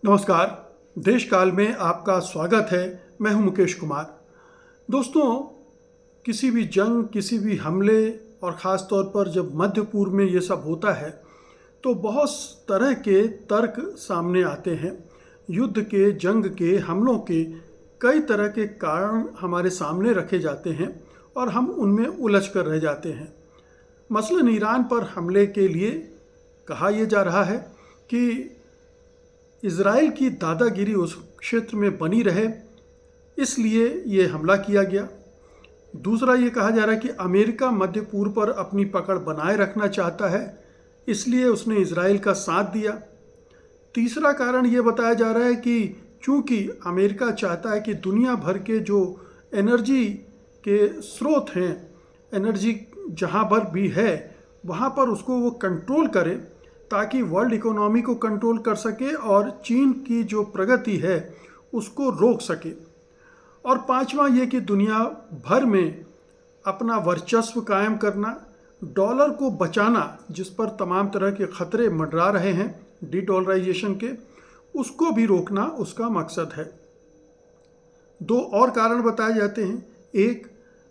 नमस्कार। देश काल में आपका स्वागत है। मैं हूं मुकेश कुमार। दोस्तों, किसी भी जंग, किसी भी हमले और ख़ास तौर पर जब मध्य पूर्व में ये सब होता है तो बहुत तरह के तर्क सामने आते हैं। युद्ध के, जंग के, हमलों के कई तरह के कारण हमारे सामने रखे जाते हैं और हम उनमें उलझ कर रह जाते हैं। मसलन ईरान पर हमले के लिए कहा यह जा रहा है कि इज़राइल की दादागिरी उस क्षेत्र में बनी रहे, इसलिए ये हमला किया गया। दूसरा ये कहा जा रहा है कि अमेरिका मध्य पूर्व पर अपनी पकड़ बनाए रखना चाहता है, इसलिए उसने इज़राइल का साथ दिया। तीसरा कारण ये बताया जा रहा है कि चूंकि अमेरिका चाहता है कि दुनिया भर के जो एनर्जी के स्रोत हैं, एनर्जी जहाँ पर भी है वहाँ पर उसको वो कंट्रोल करे ताकि वर्ल्ड इकोनॉमी को कंट्रोल कर सके और चीन की जो प्रगति है उसको रोक सके। और पांचवा ये कि दुनिया भर में अपना वर्चस्व कायम करना, डॉलर को बचाना जिस पर तमाम तरह के खतरे मंडरा रहे हैं डी डॉलराइजेशन के, उसको भी रोकना उसका मकसद है। दो और कारण बताए जाते हैं। एक,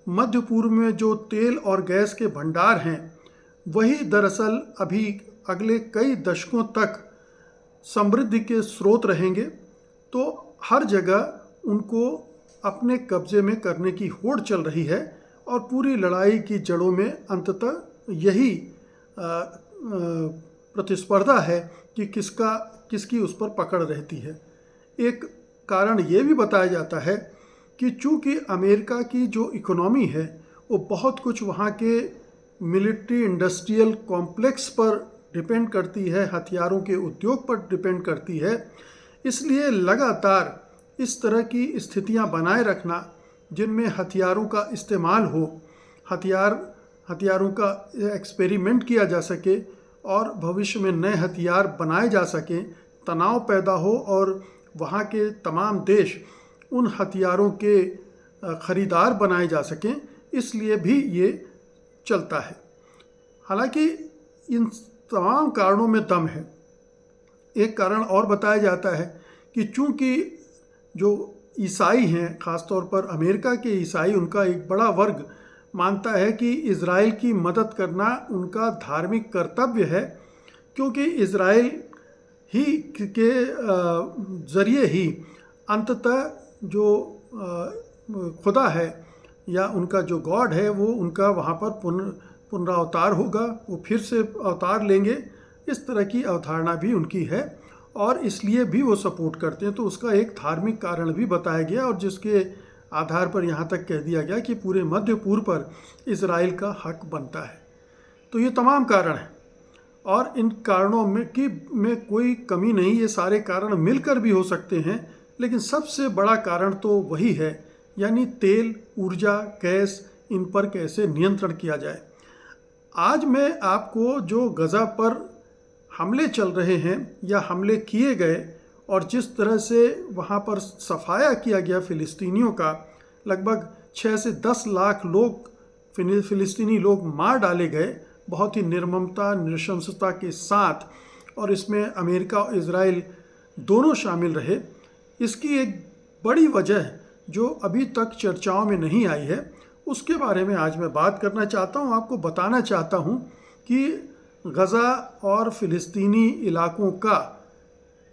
मध्य पूर्व में जो तेल और गैस के भंडार हैं वही दरअसल अभी अगले कई दशकों तक समृद्धि के स्रोत रहेंगे, तो हर जगह उनको अपने कब्जे में करने की होड़ चल रही है और पूरी लड़ाई की जड़ों में अंततः यही प्रतिस्पर्धा है कि किसकी उस पर पकड़ रहती है। एक कारण ये भी बताया जाता है कि चूंकि अमेरिका की जो इकोनॉमी है वो बहुत कुछ वहाँ के मिलिट्री इंडस्ट्रियल कॉम्प्लेक्स पर डिपेंड करती है, हथियारों के उद्योग पर डिपेंड करती है, इसलिए लगातार इस तरह की स्थितियां बनाए रखना जिनमें हथियारों का इस्तेमाल हो, हथियारों का एक्सपेरिमेंट किया जा सके और भविष्य में नए हथियार बनाए जा सकें, तनाव पैदा हो और वहाँ के तमाम देश उन हथियारों के खरीदार बनाए जा सकें, इसलिए भी ये चलता है। हालांकि इन तमाम कारणों में दम है। एक कारण और बताया जाता है कि चूंकि जो ईसाई हैं, ख़ासतौर पर अमेरिका के ईसाई, उनका एक बड़ा वर्ग मानता है कि इज़राइल की मदद करना उनका धार्मिक कर्तव्य है, क्योंकि इज़राइल ही के ज़रिए ही अंततः जो खुदा है या उनका जो गॉड है वो उनका वहाँ पर पुनरावतार होगा, वो फिर से अवतार लेंगे। इस तरह की अवधारणा भी उनकी है और इसलिए भी वो सपोर्ट करते हैं। तो उसका एक धार्मिक कारण भी बताया गया और जिसके आधार पर यहाँ तक कह दिया गया कि पूरे मध्य पूर्व पर इज़राइल का हक बनता है। तो ये तमाम कारण हैं और इन कारणों में कोई कमी नहीं, ये सारे कारण मिलकर भी हो सकते हैं, लेकिन सबसे बड़ा कारण तो वही है, यानी तेल, ऊर्जा, गैस, इन पर कैसे नियंत्रण किया जाए। आज मैं आपको जो गज़ा पर हमले चल रहे हैं या हमले किए गए और जिस तरह से वहाँ पर सफाया किया गया फ़िलिस्तीनियों का, लगभग 6 से 10 लाख लोग फ़िलिस्तीनी लोग मार डाले गए बहुत ही निर्ममता, नृशंसता के साथ, और इसमें अमेरिका और इज़राइल दोनों शामिल रहे। इसकी एक बड़ी वजह जो अभी तक चर्चाओं में नहीं आई है उसके बारे में आज मैं बात करना चाहता हूँ। आपको बताना चाहता हूँ कि गज़ा और फ़िलिस्तीनी इलाकों का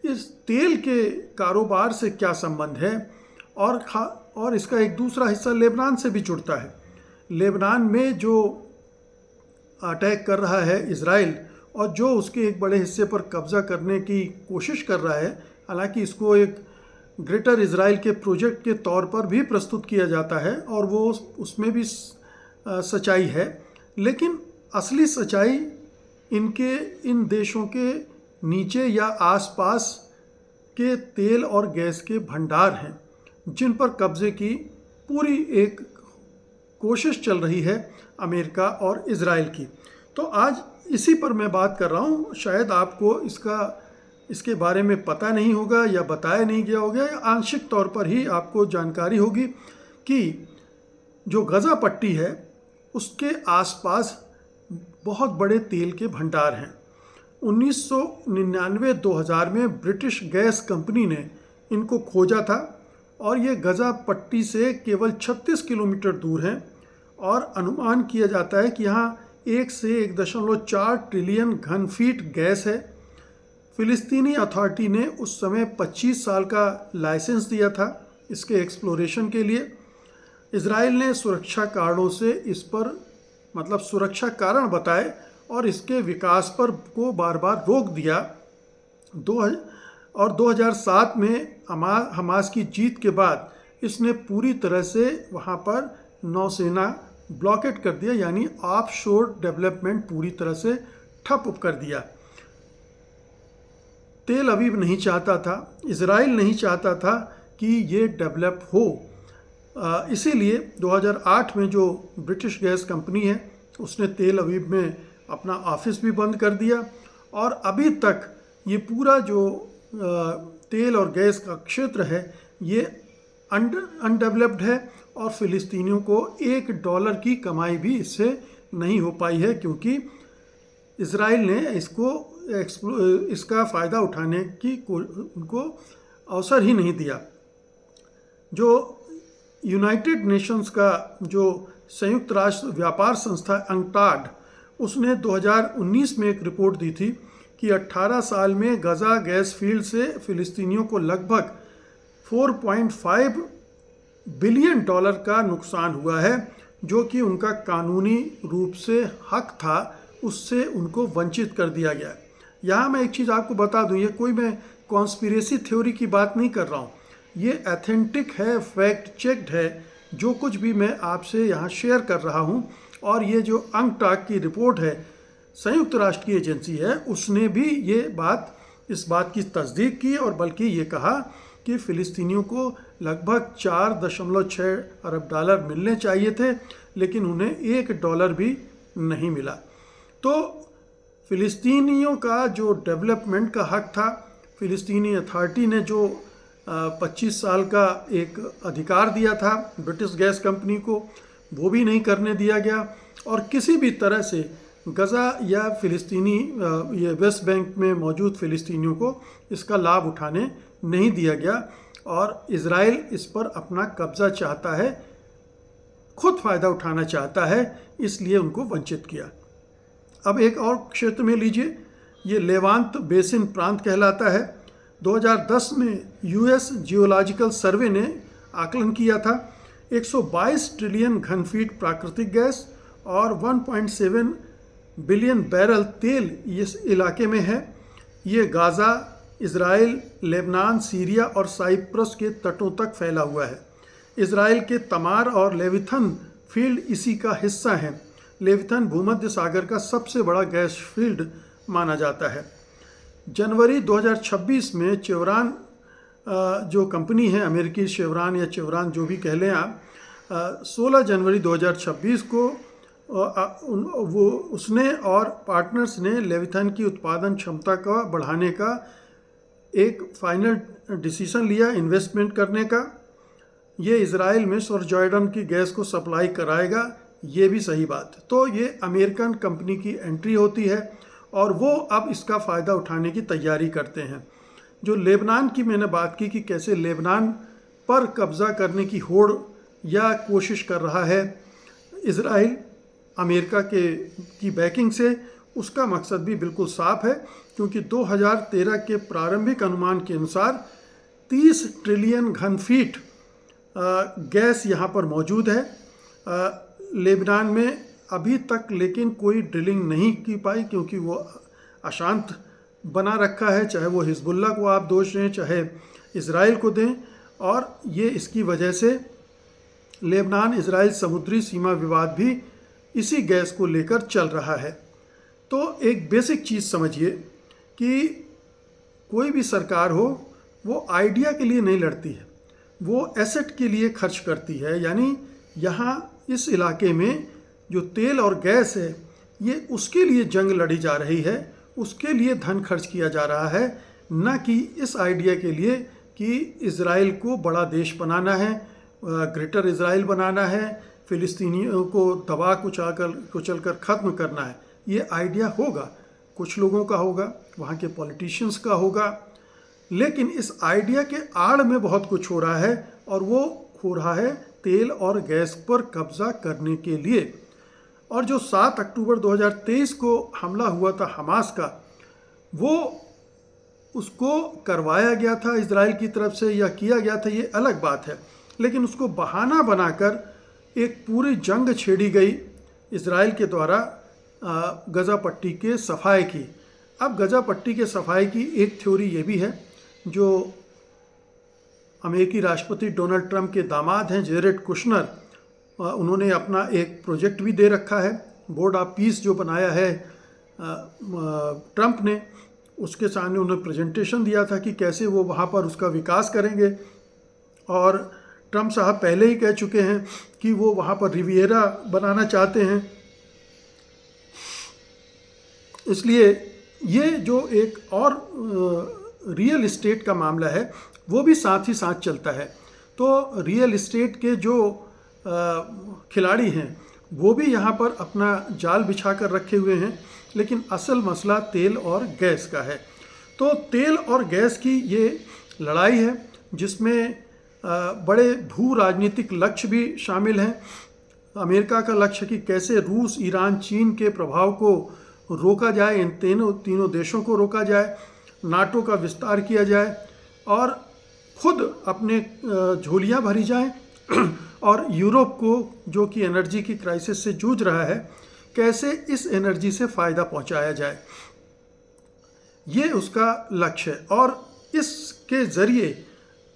इस तेल के कारोबार से क्या संबंध है और इसका एक दूसरा हिस्सा लेबनान से भी जुड़ता है। लेबनान में जो अटैक कर रहा है इज़राइल और जो उसके एक बड़े हिस्से पर कब्ज़ा करने की कोशिश कर रहा है, हालांकि इसको एक ग्रेटर इज़राइल के प्रोजेक्ट के तौर पर भी प्रस्तुत किया जाता है और वो उसमें भी सच्चाई है, लेकिन असली सच्चाई इन देशों के नीचे या आसपास के तेल और गैस के भंडार हैं जिन पर कब्ज़े की पूरी एक कोशिश चल रही है अमेरिका और इज़राइल की। तो आज इसी पर मैं बात कर रहा हूँ। शायद आपको इसके बारे में पता नहीं होगा या बताया नहीं गया होगा या आंशिक तौर पर ही आपको जानकारी होगी कि जो गज़ा पट्टी है उसके आसपास बहुत बड़े तेल के भंडार हैं। 1999-2000 में ब्रिटिश गैस कंपनी ने इनको खोजा था और ये गजा पट्टी से केवल 36 किलोमीटर दूर हैं और अनुमान किया जाता है कि यहाँ 1 से 1.4 ट्रिलियन घन फीट गैस है। फ़िलिस्तीनी अथॉरिटी ने उस समय 25 साल का लाइसेंस दिया था इसके एक्सप्लोरेशन के लिए। इजराइल ने सुरक्षा कारणों से इस पर सुरक्षा कारण बताए और इसके विकास पर को बार बार रोक दिया। 2007 में हमास की जीत के बाद इसने पूरी तरह से वहाँ पर नौसेना ब्लॉकेट कर दिया, यानी ऑफशोर डेवलपमेंट पूरी तरह से ठप कर दिया। तेल अवीव नहीं चाहता था, इजराइल नहीं चाहता था कि ये डेवलप हो, इसीलिए 2008 में जो ब्रिटिश गैस कंपनी है उसने तेल अवीव में अपना ऑफिस भी बंद कर दिया और अभी तक ये पूरा जो तेल और गैस का क्षेत्र है ये अनडेवलप्ड है और फ़िलिस्तीनियों को $1 की कमाई भी इससे नहीं हो पाई है, क्योंकि इजराइल ने इसका फ़ायदा उठाने की उनको अवसर ही नहीं दिया। जो यूनाइटेड नेशंस का जो संयुक्त राष्ट्र व्यापार संस्था अंक्टाड, उसने 2019 में एक रिपोर्ट दी थी कि 18 साल में गजा गैस फील्ड से फ़िलिस्तीनियों को लगभग $4.5 बिलियन का नुकसान हुआ है, जो कि उनका कानूनी रूप से हक था, उससे उनको वंचित कर दिया गया। यहाँ मैं एक चीज़ आपको बता दूँ, ये कोई मैं कॉन्स्पिरेसी थ्योरी की बात नहीं कर रहा हूँ, ये एथेंटिक है, फैक्ट चेक्ड है जो कुछ भी मैं आपसे यहाँ शेयर कर रहा हूँ। और ये जो अंकटाक की रिपोर्ट है, संयुक्त राष्ट्र की एजेंसी है, उसने भी इस बात की तस्दीक की और बल्कि ये कहा कि फ़िलिस्तीनियों को लगभग $4.6 अरब मिलने चाहिए थे, लेकिन उन्हें $1 भी नहीं मिला। तो फ़िलिस्तीनियों का जो डेवलपमेंट का हक था, फ़िलिस्तीनी अथॉरिटी ने जो 25 साल का एक अधिकार दिया था ब्रिटिश गैस कंपनी को, वो भी नहीं करने दिया गया और किसी भी तरह से गजा या ये वेस्ट बैंक में मौजूद फ़िलिस्तीनियों को इसका लाभ उठाने नहीं दिया गया और इजराइल इस पर अपना कब्ज़ा चाहता है, खुद फ़ायदा उठाना चाहता है, इसलिए उनको वंचित किया। अब एक और क्षेत्र में लीजिए, ये लेवांत बेसिन प्रांत कहलाता है। 2010 में यूएस जियोलॉजिकल सर्वे ने आकलन किया था 122 ट्रिलियन घन फीट प्राकृतिक गैस और 1.7 बिलियन बैरल तेल इस इलाके में है। ये गाज़ा, इज़राइल, लेबनान, सीरिया और साइप्रस के तटों तक फैला हुआ है। इज़राइल के तमार और लेविथन फील्ड इसी का हिस्सा हैं। लेविथन भूमध्य सागर का सबसे बड़ा गैस फील्ड माना जाता है। जनवरी 2026 में चेवरान जो कंपनी है, अमेरिकी शेवरान या चेवरान जो भी कह लें आप, 16 जनवरी 2026 को उसने और पार्टनर्स ने लेविथन की उत्पादन क्षमता का बढ़ाने का एक फाइनल डिसीजन लिया इन्वेस्टमेंट करने का। ये इज़राइल में और जॉर्डन की गैस को सप्लाई कराएगा, ये भी सही बात है। तो ये अमेरिकन कंपनी की एंट्री होती है और वो अब इसका फ़ायदा उठाने की तैयारी करते हैं। जो लेबनान की मैंने बात की कि कैसे लेबनान पर कब्ज़ा करने की होड़ या कोशिश कर रहा है इज़राइल अमेरिका की बैकिंग से, उसका मकसद भी बिल्कुल साफ है, क्योंकि 2013 के प्रारंभिक अनुमान के अनुसार 30 ट्रिलियन घन फीट गैस यहाँ पर मौजूद है लेबनान में। अभी तक लेकिन कोई ड्रिलिंग नहीं की पाई, क्योंकि वो अशांत बना रखा है, चाहे वो हिजबुल्लाह को आप दोष दें चाहे इज़राइल को दें, और ये इसकी वजह से लेबनान इज़राइल समुद्री सीमा विवाद भी इसी गैस को लेकर चल रहा है। तो एक बेसिक चीज़ समझिए कि कोई भी सरकार हो वो आइडिया के लिए नहीं लड़ती है, वो एसेट के लिए खर्च करती है। यानी यहाँ इस इलाके में जो तेल और गैस है ये उसके लिए जंग लड़ी जा रही है, उसके लिए धन खर्च किया जा रहा है, न कि इस आइडिया के लिए कि इज़राइल को बड़ा देश बनाना है, ग्रेटर इज़राइल बनाना है, फ़िलिस्तीनियों को दबा कुचल कर ख़त्म करना है। ये आइडिया होगा कुछ लोगों का होगा, वहाँ के पॉलिटिशियंस का होगा, लेकिन इस आइडिया के आड़ में बहुत कुछ हो रहा है, और वो हो रहा है तेल और गैस पर कब्जा करने के लिए। और जो 7 अक्टूबर 2023 को हमला हुआ था हमास का, वो उसको करवाया गया था इजराइल की तरफ से या किया गया था, ये अलग बात है, लेकिन उसको बहाना बनाकर एक पूरी जंग छेड़ी गई इजराइल के द्वारा गजा पट्टी के सफाई की। अब गजा पट्टी के सफाई की एक थ्योरी ये भी है, जो अमेरिकी राष्ट्रपति डोनाल्ड ट्रंप के दामाद हैं जेरेड कुशनर, उन्होंने अपना एक प्रोजेक्ट भी दे रखा है, बोर्ड ऑफ पीस जो बनाया है ट्रंप ने, उसके सामने उन्होंने प्रेजेंटेशन दिया था कि कैसे वो वहाँ पर उसका विकास करेंगे। और ट्रंप साहब पहले ही कह चुके हैं कि वो वहाँ पर रिविएरा बनाना चाहते हैं। इसलिए ये जो एक और रियल इस्टेट का मामला है वो भी साथ ही साथ चलता है। तो रियल इस्टेट के जो खिलाड़ी हैं वो भी यहाँ पर अपना जाल बिछा कर रखे हुए हैं, लेकिन असल मसला तेल और गैस का है। तो तेल और गैस की ये लड़ाई है जिसमें बड़े भू राजनीतिक लक्ष्य भी शामिल हैं। अमेरिका का लक्ष्य कि कैसे रूस, ईरान, चीन के प्रभाव को रोका जाए, इन तीनों देशों को रोका जाए, नाटो का विस्तार किया जाए और खुद अपने झोलियाँ भरी जाएं, और यूरोप को जो कि एनर्जी की क्राइसिस से जूझ रहा है, कैसे इस एनर्जी से फ़ायदा पहुंचाया जाए, ये उसका लक्ष्य है। और इसके ज़रिए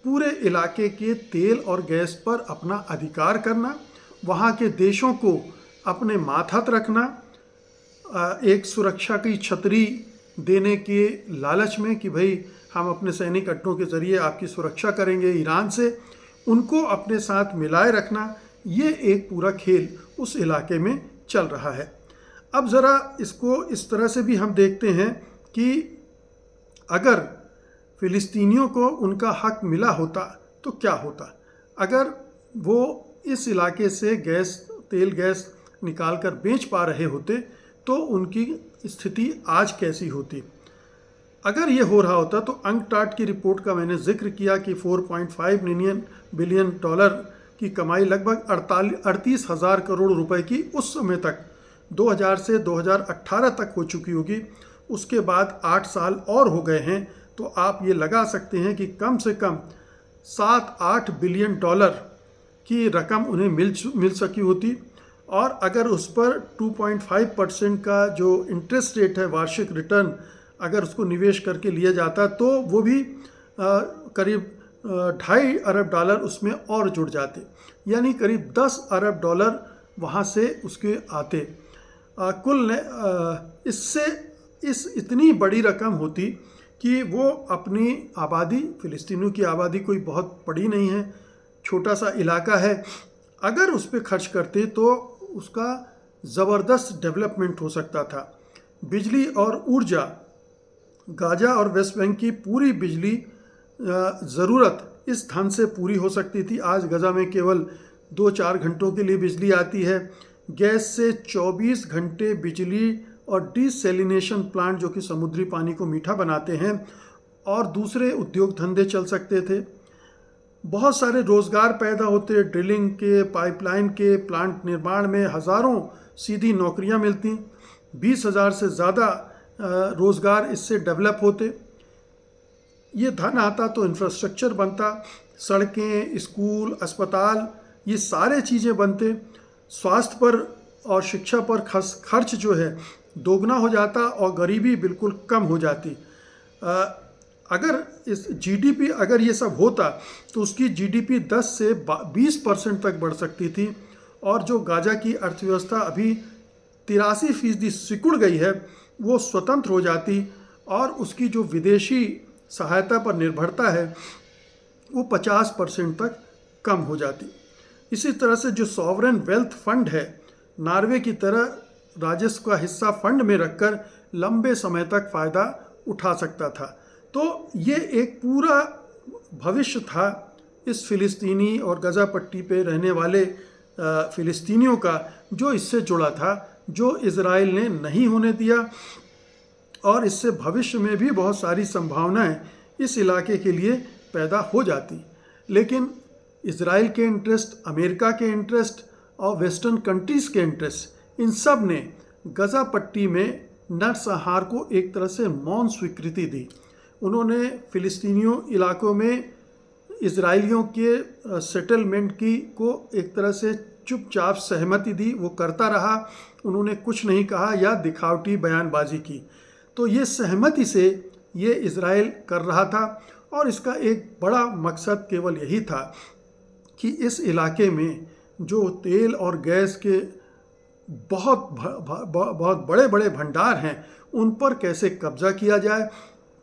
पूरे इलाके के तेल और गैस पर अपना अधिकार करना, वहाँ के देशों को अपने मातहत रखना, एक सुरक्षा की छतरी देने के लालच में कि भाई हम अपने सैनिक अड्डों के ज़रिए आपकी सुरक्षा करेंगे ईरान से, उनको अपने साथ मिलाए रखना, ये एक पूरा खेल उस इलाके में चल रहा है। अब ज़रा इसको इस तरह से भी हम देखते हैं कि अगर फ़िलिस्तीनियों को उनका हक मिला होता तो क्या होता। अगर वो इस इलाके से तेल गैस निकाल कर बेच पा रहे होते तो उनकी स्थिति आज कैसी होती। अगर ये हो रहा होता तो अंकटाड की रिपोर्ट का मैंने जिक्र किया कि 4.5 बिलियन डॉलर की कमाई लगभग 38,000 करोड़ रुपए की उस समय तक 2000 से 2018 तक हो चुकी होगी। उसके बाद 8 साल और हो गए हैं, तो आप ये लगा सकते हैं कि कम से कम 7-8 बिलियन डॉलर की रकम उन्हें मिल सकी होती। और अगर उस पर 2.5% का जो इंटरेस्ट रेट है, वार्षिक रिटर्न, अगर उसको निवेश करके लिया जाता तो वो भी करीब 2.5 अरब डॉलर उसमें और जुड़ जाते, यानी करीब 10 अरब डॉलर वहाँ से उसके आते। कुल इससे इतनी बड़ी रकम होती कि वो अपनी आबादी, फ़िलिस्तीनियों की आबादी कोई बहुत बड़ी नहीं है, छोटा सा इलाका है, अगर उस पर खर्च करते तो उसका ज़बरदस्त डेवलपमेंट हो सकता था। बिजली और ऊर्जा, गाजा और वेस्ट बैंक की पूरी बिजली ज़रूरत इस धन से पूरी हो सकती थी। आज गजा में केवल 2-4 घंटों के लिए बिजली आती है। गैस से 24 घंटे बिजली और डिसैलिनेशन प्लांट जो कि समुद्री पानी को मीठा बनाते हैं और दूसरे उद्योग धंधे चल सकते थे। बहुत सारे रोज़गार पैदा होते, ड्रिलिंग के, पाइपलाइन के, प्लांट निर्माण में हज़ारों सीधी नौकरियां मिलती, 20,000 से ज़्यादा रोज़गार इससे डेवलप होते। ये धन आता तो इंफ्रास्ट्रक्चर बनता, सड़कें, स्कूल, अस्पताल, ये सारे चीज़ें बनते। स्वास्थ्य पर और शिक्षा पर खर्च जो है दोगुना हो जाता और गरीबी बिल्कुल कम हो जाती। अगर इस जीडीपी अगर ये सब होता तो उसकी जीडीपी 10 से 20% तक बढ़ सकती थी। और जो गाजा की अर्थव्यवस्था अभी 83% सिकुड़ गई है, वो स्वतंत्र हो जाती और उसकी जो विदेशी सहायता पर निर्भरता है वो 50% तक कम हो जाती। इसी तरह से जो सॉवरेन वेल्थ फंड है, नॉर्वे की तरह राजस्व का हिस्सा फंड में रखकर लंबे समय तक फ़ायदा उठा सकता था। तो ये एक पूरा भविष्य था इस फ़िलिस्तीनी और गजा पट्टी पे रहने वाले फ़िलिस्तीनियों का, जो इससे जुड़ा था, जो इज़राइल ने नहीं होने दिया। और इससे भविष्य में भी बहुत सारी संभावनाएं इस इलाके के लिए पैदा हो जाती। लेकिन इजराइल के इंटरेस्ट, अमेरिका के इंटरेस्ट और वेस्टर्न कंट्रीज़ के इंटरेस्ट, इन सब ने गज़ा पट्टी में नरसंहार को एक तरह से मौन स्वीकृति दी। उन्होंने फ़िलिस्तीनियों इलाकों में इजराइलियों के सेटलमेंट की को एक तरह से चुपचाप सहमति दी, वो करता रहा, उन्होंने कुछ नहीं कहा या दिखावटी बयानबाजी की। तो ये सहमति से ये इजराइल कर रहा था और इसका एक बड़ा मकसद केवल यही था कि इस इलाके में जो तेल और गैस के बहुत बड़े बड़े भंडार हैं उन पर कैसे कब्जा किया जाए,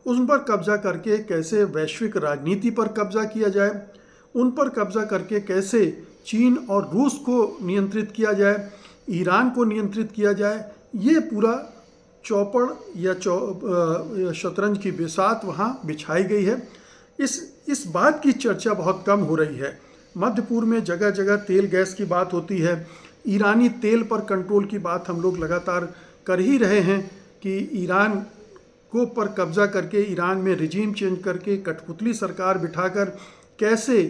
उन पर कब्जा करके कैसे वैश्विक राजनीति पर कब्जा किया जाए, उन पर कब्जा करके कैसे चीन और रूस को नियंत्रित किया जाए, ईरान को नियंत्रित किया जाए। ये पूरा चौपड़ या शतरंज की बिसात वहाँ बिछाई गई है। इस बात की चर्चा बहुत कम हो रही है। मध्य पूर्व में जगह जगह तेल गैस की बात होती है, ईरानी तेल पर कंट्रोल की बात हम लोग लगातार कर ही रहे हैं कि ईरान को पर कब्जा करके, ईरान में रिजीम चेंज करके, कठपुतली सरकार बिठाकर कैसे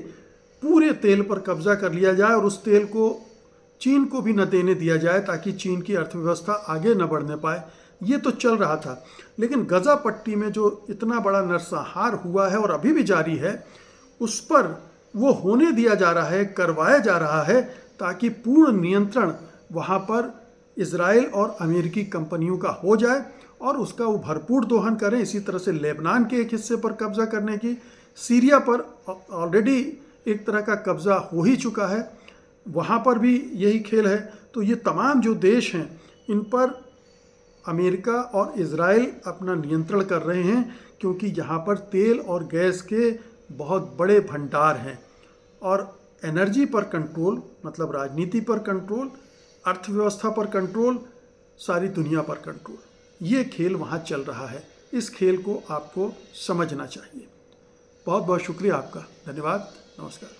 पूरे तेल पर कब्जा कर लिया जाए और उस तेल को चीन को भी न देने दिया जाए ताकि चीन की अर्थव्यवस्था आगे न बढ़ने पाए। ये तो चल रहा था, लेकिन गज़ा पट्टी में जो इतना बड़ा नरसंहार हुआ है और अभी भी जारी है, उस पर वो होने दिया जा रहा है, करवाया जा रहा है ताकि पूर्ण नियंत्रण वहाँ पर इजराइल और अमेरिकी कंपनियों का हो जाए और उसका वो भरपूर दोहन करें। इसी तरह से लेबनान के एक हिस्से पर कब्जा करने की, सीरिया पर ऑलरेडी एक तरह का कब्जा हो ही चुका है, वहाँ पर भी यही खेल है। तो ये तमाम जो देश हैं इन पर अमेरिका और इजराइल अपना नियंत्रण कर रहे हैं क्योंकि यहाँ पर तेल और गैस के बहुत बड़े भंडार हैं और एनर्जी पर कंट्रोल मतलब राजनीति पर कंट्रोल, अर्थव्यवस्था पर कंट्रोल, सारी दुनिया पर कंट्रोल, ये खेल वहाँ चल रहा है। इस खेल को आपको समझना चाहिए। बहुत बहुत शुक्रिया आपका, धन्यवाद, नमस्कार।